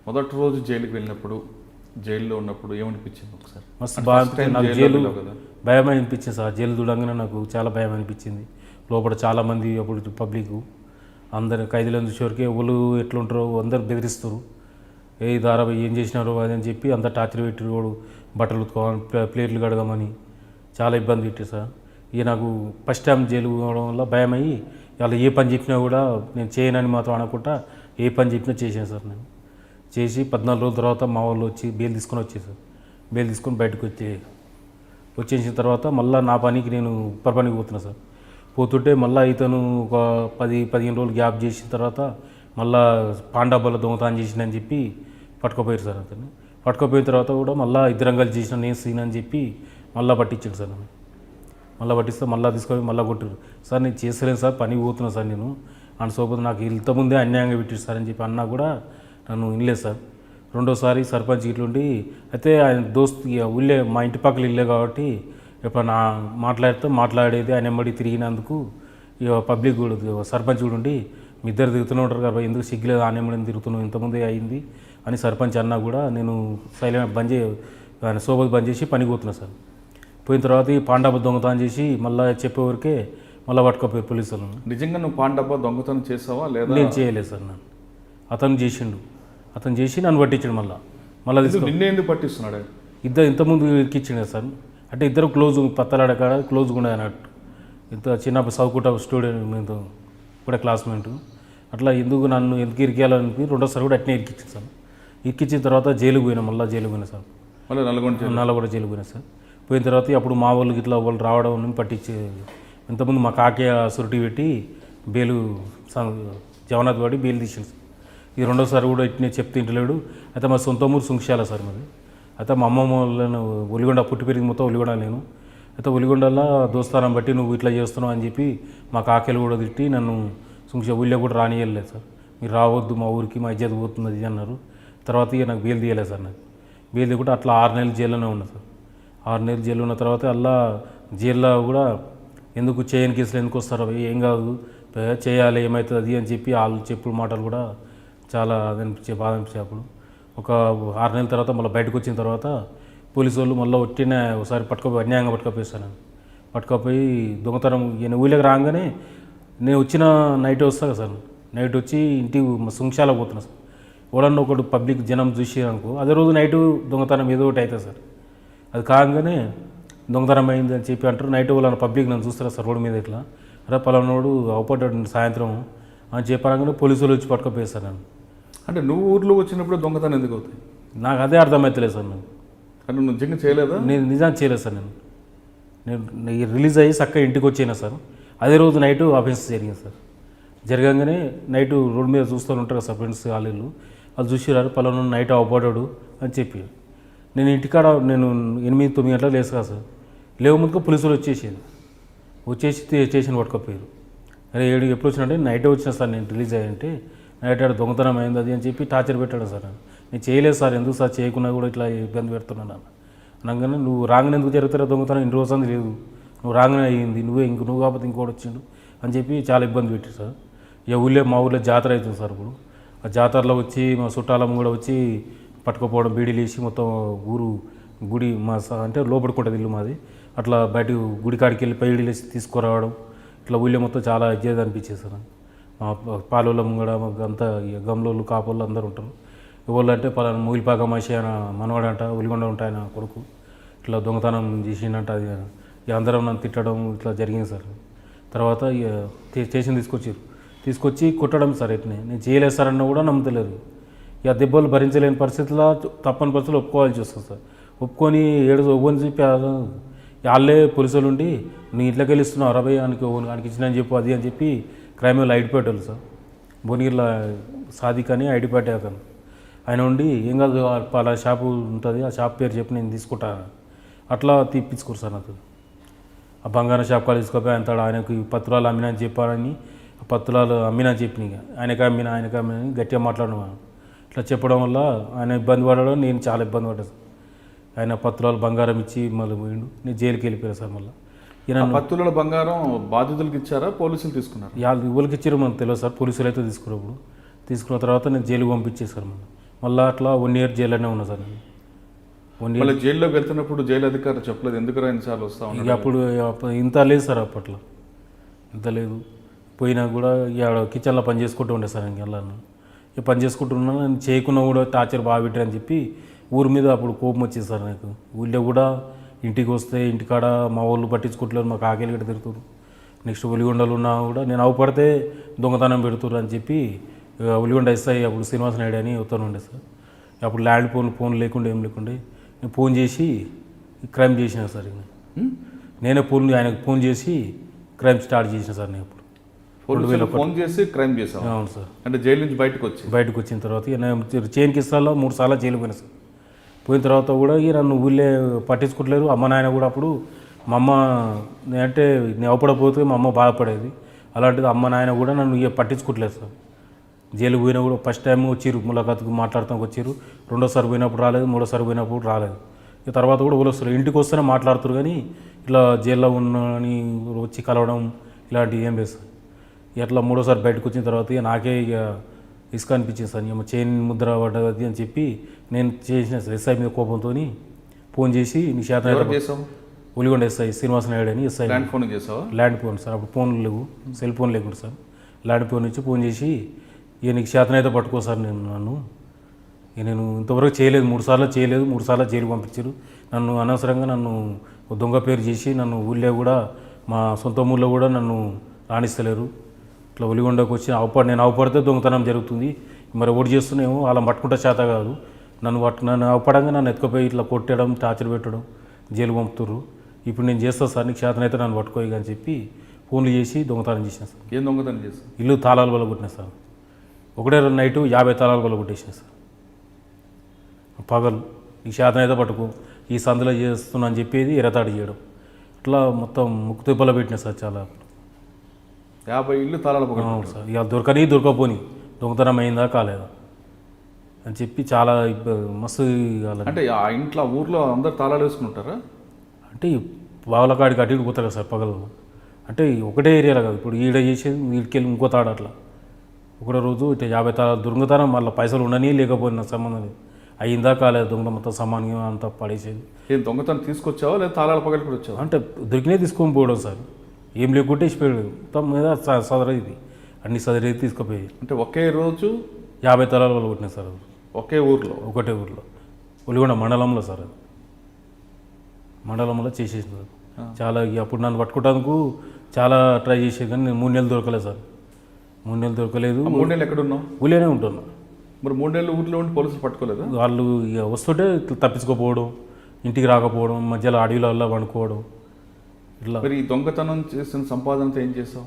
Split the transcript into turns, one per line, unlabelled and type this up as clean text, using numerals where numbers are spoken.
మొదటి రోజు జైలుకి వెళ్ళినప్పుడు, జైల్లో ఉన్నప్పుడు ఏమనిపించింది ఒకసారి?
మస్తు బాగా అనిపించింది. నాకు జైలు
కదా.
భయం అనిపించింది సార్. జైలు చూడంగానే నాకు చాలా భయం అనిపించింది. లోపల చాలామంది అప్పుడు పబ్లిక్ అందరు ఖైదీలను చూసేవరకు ఎవరు ఎట్లుంటారో అందరు బెదిరిస్తారు. ఏ దారా ఏం చేసినారో అది అని చెప్పి అంత టార్చర్ పెట్టి బట్టలు ఉతుకోవాలి, ప్లేట్లు కడగమని చాలా ఇబ్బంది పెట్టి సార్. ఇక నాకు ఫస్ట్ టైం జైలు పోవడం వల్ల భయం అయ్యి వాళ్ళు ఏ పని చెప్పినా కూడా నేను చేయనని మాత్రం అనకుండా ఏ పని చెప్పినా చేశాను సార్. నేను చేసి 14 రోజుల తర్వాత మా వాళ్ళు వచ్చి బెయిల్ తీసుకొని వచ్చేసారు. బెయిల్ తీసుకొని బయటకు వచ్చేసిన తర్వాత మళ్ళీ నా పనికి నేను ఉప్పర్ పనికి పోతున్నా సార్. పోతుంటే మళ్ళీ ఇతను ఒక 10-15 రోజులు గ్యాప్ చేసిన తర్వాత మళ్ళీ పాండాబాల దొంగతనం చేసిందని చెప్పి పట్టుకుపోయారు సార్. అతన్ని పట్టుకుపోయిన తర్వాత కూడా మళ్ళీ ఇద్దరం కలిసి చేసిన నేను సీన్ అని చెప్పి మళ్ళీ పట్టించాడు సార్. నన్ను మళ్ళీ పట్టిస్తే మళ్ళీ తీసుకొని మళ్ళీ కొట్టారు సార్. నేను చేస్తలేను సార్, పనికి పోతున్నా సార్. నేను అనుకోకపోతే నాకు ఇంతకుముందే అన్యాయంగా పెట్టారు సార్ అని చెప్పి అన్నా కూడా నన్ను వినలేదు సార్. రెండోసారి సర్పంచ్ ఇట్లుండి అయితే ఆయన దోస్తు ఊళ్ళే మా ఇంటి పక్కల ఇల్లే కాబట్టి ఇప్పుడు నా మాట్లాడేది ఆయన ఎమ్మడి తిరిగినందుకు ఇక పబ్లిక్ కూడా సర్పంచ్ కూడా ఉండి మీ ఇద్దరు తిరుగుతూనే ఉంటారు కదా, ఎందుకు సిగ్గులేదు ఆయన ఎమ్మడిని తిరుగుతున్నావు, ఇంతకుముందే అయింది అని సర్పంచ్ అన్నా కూడా నేను సైలెంట్ ఆయన సోబత్ బంద్ చేసి పనికి పోతున్నా సార్. పోయిన తర్వాత ఈ పాండాబ దొంగతనం చేసి మళ్ళీ చెప్పేవరకే మళ్ళీ పట్టుకోపోయారు పోలీసులు.
నిజంగా నువ్వు పాండబ్బా దొంగతనం చేసావా లేదా?
నేను చేయలేదు సార్. నన్ను అతను చేసి నన్ను పట్టించాడు. మళ్ళీ
నిన్నే ఎందుకు పట్టిస్తున్నాడు?
ఇద్దరు ఇంతకుముందు ఇరికిచ్చిండు సార్. అంటే ఇద్దరు క్లోజ్ పత్తలాడ కాడ క్లోజ్గా ఉండే అన్నట్టు. ఇంత చిన్న చదువుకుంటా స్టూడెంట్ మీతో కూడా క్లాస్మేట్. అట్లా ఎందుకు ఇరికేయాలని రెండోసారి కూడా అట్నే ఇరికిచ్చింది సార్. ఇరికిచ్చిన తర్వాత జైలుకు పోయినా, మళ్ళీ జైలుకు పోయినా సార్.
మళ్ళీ
నల్లగొండ జైలుకు పోయినా సార్. పోయిన తర్వాత అప్పుడు మా వాళ్ళకి ఇట్లా వాళ్ళు రావడం పట్టించే ఇంతకుముందు మా కాకే సురిటీ పెట్టి బెయిలు జగన్నాథ్ వాడి బెయిల్ తీసింది సార్. ఈ రెండోసారి కూడా ఇట్నే చెప్తే ఇంటలేడు. అయితే మా సొంత ఊరు సుంక్షాల సార్ మాది. అయితే మా అమ్మమ్మ వాళ్ళను ఒలిగొండ పుట్టి పెరిగి మొత్తం ఒలిగొండ నేను. అయితే ఒలిగొండలో దోస్తానం బట్టి నువ్వు ఇట్లా చేస్తున్నావు అని చెప్పి మా కాకేలు కూడా తిట్టి నన్ను ఊళ్ళో కూడా రానియలేదు సార్. మీరు రావద్దు మా ఊరికి, మా ఇజ్జత్ పోతుంది అన్నారు. తర్వాత ఇక నాకు బెయిల్ తీయలేదు సార్. నాకు బెయిల్ తీయకుండా అట్లా 6 నెలలు జైల్లోనే ఉన్నా సార్. 6 నెలలు జైల్లో ఉన్న తర్వాత అలా జైల్లో కూడా ఎందుకు చేయని కేసులు ఎందుకు వస్తారో, ఏం కాదు చేయాలి ఏమవుతుంది అది అని చెప్పి వాళ్ళు చెప్పుడు మాటలు కూడా చాలా బాధ అనిపించే. అప్పుడు ఒక 6 నెలల తర్వాత మళ్ళీ బయటకు వచ్చిన తర్వాత పోలీసు వాళ్ళు మళ్ళీ ఒట్టిన ఒకసారి అన్యాయంగా పట్టుకపోయేస్తాను. పట్టుకపోయి దొంగతనం ఈయన ఊళ్ళకి రాగానే నేను వచ్చిన నైట్ వస్తా కదా సార్. నైట్ వచ్చి ఇంటికి సుంక్షాలకు పోతున్నా సార్. ఎవడన్నా ఒకటి పబ్లిక్ జనం చూసి అనుకో అదే రోజు నైటు దొంగతనం ఏదో ఒకటి అవుతుంది సార్. అది కాగానే దొంగతనం అయింది అని చెప్పి అంటారు. నైట్ వాళ్ళ పబ్లిక్ నన్ను చూస్తారా సార్ రోడ్డు మీద ఇట్లా, అరే పలానాడు అవపడ్డాడు సాయంత్రం అని చెప్పారంగానే పోలీసులు వచ్చి పట్టుకపోయేస్తారు నన్ను.
అంటే నువ్వు ఊర్లో వచ్చినప్పుడు దొంగతనం ఎందుకు అవుతాయి?
నాకు అదే అర్థమవుతలేదు సార్. నాకు
అంటే నువ్వు నిజంగా చేయలేదా?
నేను నిజంగా చేయలేదు సార్. నేను రిలీజ్ అయ్యి చక్కగా ఇంటికి వచ్చాను సార్. అదే రోజు నైటు ఆఫెన్స్ జరిగింది సార్. జరగంగానే నైటు రోడ్డు మీద చూస్తూ ఉంటారు సార్ ఫ్రెండ్స్ వాళ్ళు చూసిరారు పలానా నైట్ అవపడ్డాడు అని చెప్పి. నేను ఇంటికాడ 8-9 గంటలకు లేసు కదా సార్. లేవు ముందుకు పోలీసులు వచ్చేసి స్టేషన్ పట్టుకపోయారు. అరే ఎప్పుడు వచ్చినంటే నైటే వచ్చినా సార్ నేను రిలీజ్ అయ్యంటే, నైట్ ఆడ దొంగతనం అయింది అది అని చెప్పి టార్చర్ పెట్టాడు సార్. నేను చేయలేదు సార్, ఎందుకు సార్ చేయకున్నా కూడా ఇట్లా ఇబ్బంది పెడుతున్నాను అనగానే, నువ్వు రాగానే ఎందుకు జరుగుతారో దొంగతనం ఇన్ని రోజులు లేదు, నువ్వు రాగానే అయ్యింది, నువ్వు కాకపోతే ఇంకోటి వచ్చిండు అని చెప్పి చాలా ఇబ్బంది పెట్టారు సార్. ఇక మా ఊళ్ళో జాతర అవుతుంది సార్. ఇప్పుడు ఆ జాతరలో వచ్చి మా చుట్టాలమ్మ కూడా వచ్చి పట్టుకుపోవడం, బీడీలు వేసి మొత్తం ఊరు గుడి అంటే లోపడుకుంటుంది ఇల్లు మాది. అట్లా బయటకు గుడి కాడికి వెళ్ళి పైడీలు వేసి తీసుకురావడం, ఇట్లా ఊళ్ళో మొత్తం చాలా ఇజ్జేది అనిపించేది సార్. మా పాలోళ్ళ ముంగడ అంతా గమ్లోళ్ళు కాపోళ్ళు అందరూ ఉంటారు. ఎవరు అంటే పలానా మూగిలిపాక మనిషి ఆయన మనవాడంట, ఉలిగొండ ఉంటాయన కొడుకు ఇట్లా దొంగతనం చేసిండంట. అది ఇక అందరం నన్ను తిట్టడం ఇట్లా జరిగింది సార్. తర్వాత ఇక స్టేషన్ తీసుకొచ్చి కొట్టడం సార్. ఎట్నే నేను చేయలేదు సార్ అన్న కూడా నమ్ముతలేరు. ఇక దెబ్బలు భరించలేని పరిస్థితుల్లో తప్పని పరిస్థితులు ఒప్పుకోవాల్సి వస్తుంది సార్. ఒప్పుకొని ఒవ్వని చెప్పి వాళ్ళే పోలీసులు ఉండి నీ ఇంట్లోకి వెళ్ళి ఇస్తున్నావు 60 ఆయనకి ఇచ్చినని చెప్పు అది అని చెప్పి క్రైమ్ వాళ్ళు ఐడిపేటోళ్ళు సార్. భువనగిరిలో సాదిక్ అని ఐడిపేట అతను ఆయన ఉండి ఏం కాదు అలా షాపు ఉంటుంది, ఆ షాప్ పేరు చెప్పి నేను తీసుకుంటాను అట్లా తీపించుకోరు సార్. నాకు ఆ బంగారం షాప్ కాల్ తీసుకోపోయి ఆయనకు పత్రాలు అమ్మినా అని చెప్పారని, పత్రాలు అమ్మినా చెప్పిన ఆయనకి అమ్మినా అని గట్టిగా మాట్లాడడం. ఇట్లా చెప్పడం వల్ల ఆయన ఇబ్బంది పడడం, నేను చాలా ఇబ్బంది పడ్డాను. ఆయన పత్రాలు బంగారం ఇచ్చి మళ్ళీ పోయిండు. నేను జైలుకి వెళ్ళిపోయాను సార్. మళ్ళీ
పత్తుల బంగారం బాధితులకు ఇచ్చారా, పోలీసులు తీసుకున్నారు?
వాళ్ళు ఎవరికి ఇచ్చారో మనకు తెలియదు సార్. పోలీసులు అయితే తీసుకున్న తర్వాత నేను జైలుకి పంపించేశారు. మళ్ళీ అట్లా 1 ఇయర్ జైల్లోనే ఉన్నా సార్ నేను 1 ఇయర్.
మళ్ళీ జైల్లోకి వెళ్తున్నప్పుడు జైలు అధికారులు చెప్పలేదు ఎందుకు ఎన్నిసార్లు వస్తా
ఇక
ఉన్నాడు?
అప్పుడు ఇంత లేదు సార్ అప్పట్లో, ఇంత లేదు. పోయినా కూడా ఇక కిచెన్లో పని చేసుకుంటూ ఉండే సార్ ఇంక వెళ్ళాను. ఇక పని చేసుకుంటున్నా, నేను చేయకున్నా కూడా టార్చర్ బాగా పెట్టారని చెప్పి ఊరి మీద అప్పుడు కోపం వచ్చింది సార్ నాకు. ఊళ్ళో కూడా ఇంటికి వస్తే ఇంటికాడ మా వాళ్ళు పట్టించుకుంటలేరు, మాకు ఆకలి గట్ట తిరుగుతారు. నెక్స్ట్ ఒలిగొండలు ఉన్నా కూడా నేను అవపడితే దొంగతనం పెడుతురు అని చెప్పి ఒలిగొండ ఎస్ఐ అప్పుడు శ్రీనివాస నాయుడు అని అవుతాను ఉండే సార్. అప్పుడు ల్యాండ్ ఫోన్ లేకుండా ఏం లేకుండే నేను ఫోన్ చేసి క్రైమ్ చేసిన సార్. నేనే ఆయనకు ఫోన్ చేసి క్రైమ్ స్టార్ట్ చేసిన సార్ నేను. అప్పుడు
పోలీసులకు ఫోన్ చేసి క్రైమ్ చేసాం.
అవును సార్.
అంటే జైలు నుంచి బయటకు
వచ్చిన తర్వాత ఇక నేను చైన్ కిస్తాలో 3 సార్లు జైలు పోయినా సార్. పోయిన తర్వాత కూడా ఇక నన్ను ఊళ్ళే పట్టించుకోవట్లేరు. అమ్మ నాయన కూడా అప్పుడు మా అమ్మ అంటే నేను అవపడపోతే మా అమ్మ బాధపడేది. అలాంటిది అమ్మ నాయన కూడా నన్ను ఇక పట్టించుకోవట్లేదు సార్. జైలు పోయినా కూడా ఫస్ట్ టైం వచ్చిర్రు, ములాఖాతుకు మాట్లాడతానికి వచ్చిర్రు. రెండోసారి పోయినప్పుడు రాలేదు, మూడోసారి పోయినప్పుడు రాలేదు. ఇక తర్వాత కూడా వాళ్ళు వస్తారు, ఇంటికి వస్తేనే మాట్లాడుతారు కానీ ఇట్లా జైల్లో ఉన్నని వచ్చి కలవడం ఇలాంటివి ఏం లేదు సార్. ఇట్లా మూడోసారి బయటకు వచ్చిన తర్వాత ఇక నాకే ఇక ఇసుక అనిపించింది సార్. ఏమో చైన్ ముద్ర పడ్డది అని చెప్పి నేను చేసిన సార్. ఎస్ఐ మీద కోపంతో ఫోన్ చేసి నీ చేత
చేసావు?
ఒలిగొండ ఎస్ఐ శ్రీనివాస నాయుడు అని ఎస్ఐ.
ల్యాండ్ ఫోన్ చేసావా?
Land phone sir. అప్పుడు ఫోన్లు లేవు, సెల్ ఫోన్ లేకుండా సార్. ల్యాండ్ ఫోన్ నుంచి ఫోన్ చేసి ఇక నీకు చేతనైతే పట్టుకో సార్, నేను ఇంతవరకు చేయలేదు, 3 సార్లు చేయలేదు, 3 సార్లు జైలు పంపించారు. నన్ను అనవసరంగా నన్ను దొంగ పేరు చేసి నన్ను ఊళ్ళో కూడా మా సొంత ఊళ్ళో కూడా నన్ను రాణిస్తలేరు. ఇట్లా ఒలిగొండకు వచ్చి నేను అవపడితే దొంగతనం జరుగుతుంది, మరి ఓడి చేస్తున్నామో అలా పట్టుకుంటే చేత కాదు. నన్ను అవపడంగా నన్ను ఎత్తుకుపోయి ఇట్లా కొట్టడం, టార్చర్ పెట్టడం, జైలు పంపుతుర్రు. ఇప్పుడు నేను చేస్తా సార్, నీకు చేతనైతే నన్ను పట్టుకోయి అని చెప్పి ఫోన్లు చేసి దొంగతనం చేసిన సార్.
ఏం దొంగతనం చేస్తాను?
ఇల్లు తాళాలు వల్ల కొట్టినా సార్. ఒకటే నైటు 50 తాళాలు వల్ల కొట్టేసిన సార్. పగలు ఈ చేతనైతే పట్టుకో, ఈ సందులో చేస్తున్నా అని చెప్పేది ఎరతాడు చేయడం, అట్లా మొత్తం ముక్కు తిప్పలో పెట్టినా సార్. చాలా
50 ఇల్లు తాళాలు
అవును సార్. ఇక దొరకపోని దొంగతనం అయిందా కాలేదా అని చెప్పి చాలా మస్తు.
అంటే ఆ ఇంట్లో ఊర్లో అందరు తాళాలు వేసుకుంటారా?
అంటే బావుల కాడికి అటు ఇటు పోతారు కదా సార్ పగలు. అంటే ఒకటే ఏరియాలో కాదు, ఇప్పుడు ఈడ చేసేది వీడికెళ్ళి ఇంకో తాడు అట్లా. ఒకటో రోజు ఇట్లా 50 తాళాలు దొంగతనం, మళ్ళీ పైసలు ఉండని లేకపోయినా సంబంధం లేదు. అయిందా కాలేదు దొంగ మొత్తం సమానంగా అంతా పడేసేది.
ఏం దొంగతనం తీసుకొచ్చావా లేదా తాళాలు పగలు కూడా వచ్చావా?
అంటే దొరికినే తీసుకొని పోవడం సార్. ఏం లేకుంటే ఇచ్చిపోయాడు మొత్తం మీద సదరది అన్ని సదరేది తీసుకుపోయి.
అంటే ఒకే రోజు
50 తాళాలు వాళ్ళు కొట్టినాయి సార్.
ఒకే ఊర్లో?
ఒకటే ఊర్లో, ఒలిగొండ మండలంలో సార్. అది మండలంలో చేసేసింది చాలా. అప్పుడు నన్ను పట్టుకోవడానికి చాలా ట్రై చేసేది కానీ నేను 3 నెలలు దొరకలేదు సార్. 3 నెలలు దొరకలేదు.
3 నెలలు ఎక్కడున్నావు?
ఊళ్ళోనే ఉంటున్నా.
మరి 3 నెలలు ఊర్లో ఉండి పోలీసులు పట్టుకోలేదు?
వాళ్ళు ఇక వస్తుంటే తప్పించుకోపోవడం, ఇంటికి రాకపోవడం, మధ్యలో అడవిలో వండుకోవడం ఇట్లా.
మరి ఈ దొంగతనం చేసిన సంపాదనతో ఏం చేసావు?